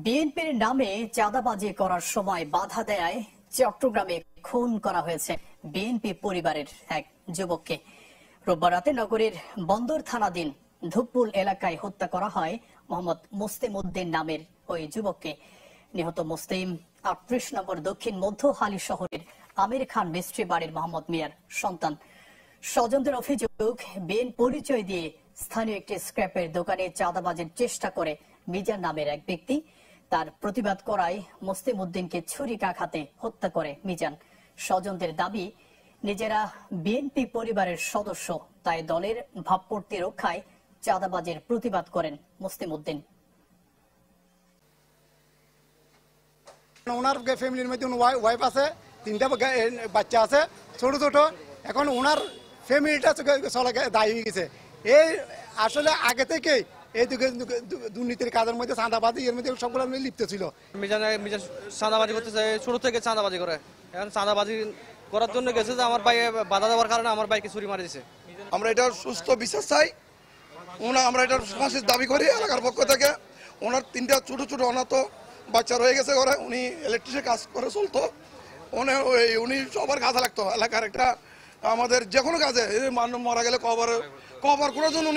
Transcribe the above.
বিএনপির নামে চাঁদাবাজি করার সময় বাধা দেয় চট্টগ্রামে খুন করা হয়েছে বিএনপি পরিবারের এক যুবককে। রোববার রাতে নগরীর বন্দর থানাধীন ধুপপুল এলাকায় হত্যা করা হয় মোহাম্মদ মুসলিম উদ্দিন নামের ওই যুবককে। নিহত মুসলিম ৩৮ নম্বর দক্ষিণ মধ্যহালি শহরের আমির খান মিস্ত্রি বাড়ির মোহাম্মদ মিয়ার সন্তান। স্বজনদের অভিযোগ, বিএনপি পরিচয় দিয়ে স্থানীয় একটি স্ক্র্যাপের দোকানে চাঁদাবাজির চেষ্টা করে মিজান নামের এক ব্যক্তি। তার প্রতিবাদ করায় মুসলিম উদ্দিনকে ছুরিকাঘাতে হত্যা করে মিজান। স্বজনদের দাবি, নিজেরা বিএনপি পরিবারের সদস্য, তাই দলের ভাবমূর্তি রক্ষায় চাঁদাবাজির প্রতিবাদ করেন মুসলিম উদ্দিন। ওনার ফ্যামিলির মধ্যে ওয়াইফ আছে, 3টা বাচ্চা আছে ছোট ছোট। এখন ওনার ফ্যামিলিটা চলে দায়ী হয়ে গেছে। এই আসলে আগে থেকে এই দুর্নীতির কাজের মধ্যে চাঁদাবাজি এর মধ্যে সবগুলো লিপ্ত ছিল। মিজান চাঁদাবাজি করতেছে, ছোট থেকে চাঁদাবাজি করে। এখন চাঁদাবাজি করার জন্য গেছে যে আমার ভাই বাধা দেওয়ার কারণে আমার ভাইকে ছুরি মারি দিয়েছে। আমরা এটার সুস্থ বিচার চাই, আমরা এটার ফাঁসির দাবি করি এলাকার পক্ষ থেকে। ওনার 3টা ছোট ছোট অনাথ বাচ্চা রয়ে গেছে ঘরে। উনি ইলেকট্রিশিয়ান কাজ করে চলতো। উনি সবার কাজে লাগতো। এলাকার একটা আমাদের যে কোনো কাজে মারা গেলে কভার করার জন্য উনি